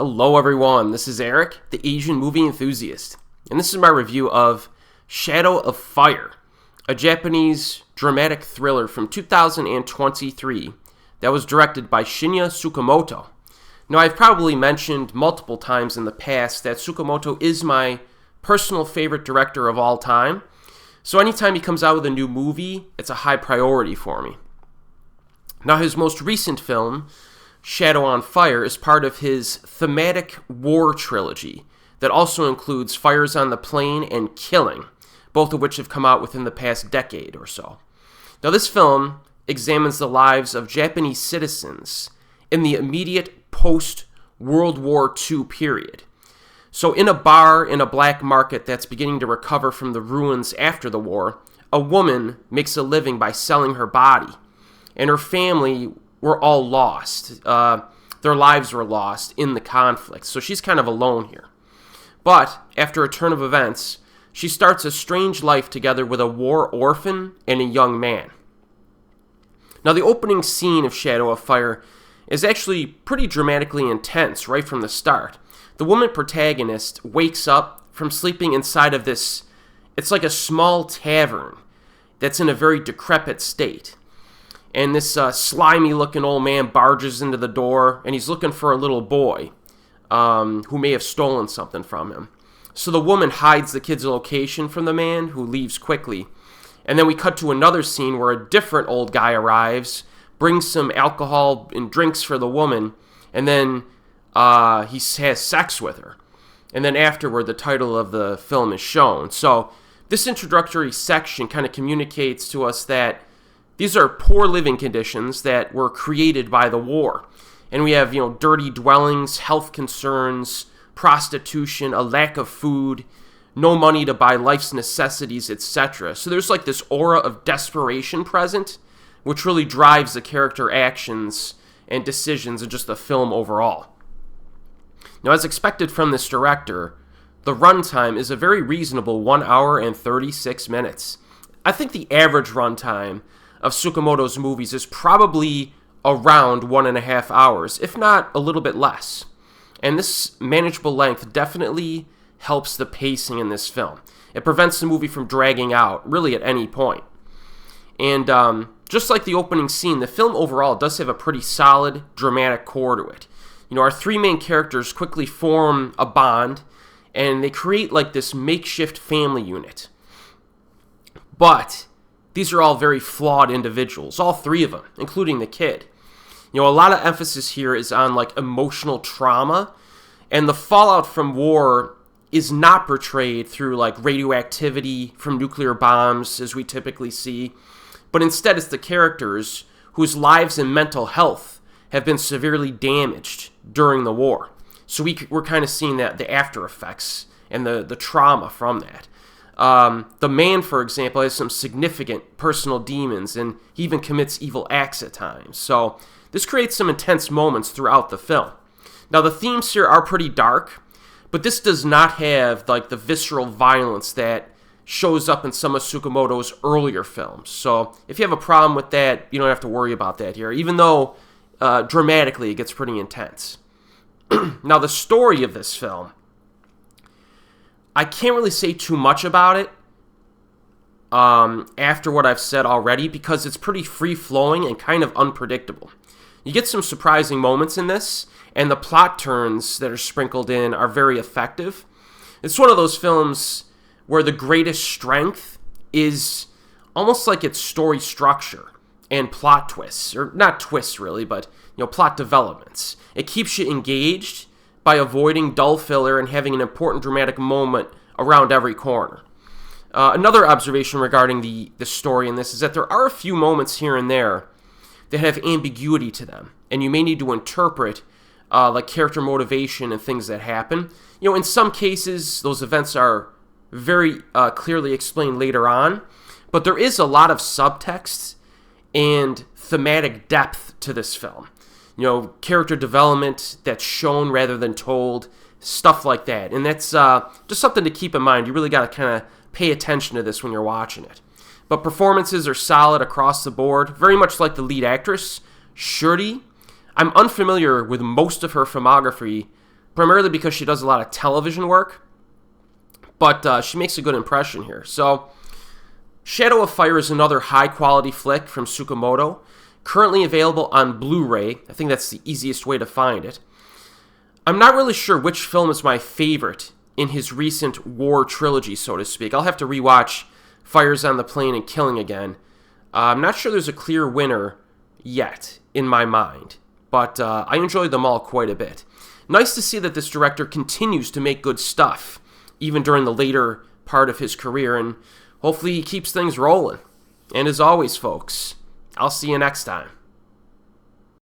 Hello everyone, this is Erik, the Asian movie enthusiast, and this is my review of Shadow of Fire, a Japanese dramatic thriller from 2023 that was directed by Shinya Tsukamoto. Now, I've probably mentioned multiple times in the past that Tsukamoto is my personal favorite director of all time, so anytime he comes out with a new movie, it's a high priority for me. Now, his most recent film, Shadow on Fire, is part of his thematic war trilogy that also includes Fires on the Plain and Killing, both of which have come out within the past decade or so. Now, this film examines the lives of Japanese citizens in the immediate post-World War II period. So in a bar in a black market that's beginning to recover from the ruins after the war, a woman makes a living by selling her body, and her family were all lost. Their lives were lost in the conflict, so she's kind of alone here. But after a turn of events, she starts a strange life together with a war orphan and a young man. Now, the opening scene of Shadow of Fire is actually pretty dramatically intense right from the start. The woman protagonist wakes up from sleeping inside of this, it's like a small tavern that's in a very decrepit state. And this slimy-looking old man barges into the door, and he's looking for a little boy who may have stolen something from him. So the woman hides the kid's location from the man, who leaves quickly. And then we cut to another scene where a different old guy arrives, brings some alcohol and drinks for the woman, and then he has sex with her. And then afterward, the title of the film is shown. So this introductory section kind of communicates to us that these are poor living conditions that were created by the war. And we have, dirty dwellings, health concerns, prostitution, a lack of food, no money to buy life's necessities, etc. So there's like this aura of desperation present, which really drives the character actions and decisions and just the film overall. Now, as expected from this director, the runtime is a very reasonable 1 hour and 36 minutes. I think the average runtime of Tsukamoto's movies is probably around 1.5 hours, if not a little bit less. And this manageable length definitely helps the pacing in this film. It prevents the movie from dragging out, really at any point. And just like the opening scene, the film overall does have a pretty solid dramatic core to it. Our three main characters quickly form a bond, and they create like this makeshift family unit. But these are all very flawed individuals, all three of them, including the kid. A lot of emphasis here is on like emotional trauma, and the fallout from war is not portrayed through like radioactivity from nuclear bombs as we typically see, but instead it's the characters whose lives and mental health have been severely damaged during the war. So we're kind of seeing that the after effects and the trauma from that. The man, for example, has some significant personal demons, and he even commits evil acts at times. So this creates some intense moments throughout the film. Now, the themes here are pretty dark, but this does not have like the visceral violence that shows up in some of Tsukamoto's earlier films. So if you have a problem with that, you don't have to worry about that here, even though dramatically it gets pretty intense. Now, the story of this film, I can't really say too much about it after what I've said already, because it's pretty free-flowing and kind of unpredictable. You get some surprising moments in this, and the plot turns that are sprinkled in are very effective. It's one of those films where the greatest strength is almost like its story structure and plot twists, or not twists really, but plot developments. It keeps you engaged by avoiding dull filler and having an important dramatic moment around every corner. Another observation regarding the story in this is that there are a few moments here and there that have ambiguity to them, and you may need to interpret like character motivation and things that happen. In some cases, those events are very clearly explained later on, but there is a lot of subtext and thematic depth to this film. Character development that's shown rather than told, stuff like that. And that's just something to keep in mind. You really got to kind of pay attention to this when you're watching it. But performances are solid across the board, very much like the lead actress, Shuri. I'm unfamiliar with most of her filmography, primarily because she does a lot of television work, but she makes a good impression here. So, Shadow of Fire is another high-quality flick from Tsukamoto, currently available on Blu-ray. I think that's the easiest way to find it. I'm not really sure which film is my favorite in his recent war trilogy, so to speak. I'll have to rewatch Fires on the Plain and Killing Again. I'm not sure there's a clear winner yet in my mind, but I enjoyed them all quite a bit. Nice to see that this director continues to make good stuff, even during the later part of his career, and hopefully he keeps things rolling. And as always, folks, I'll see you next time.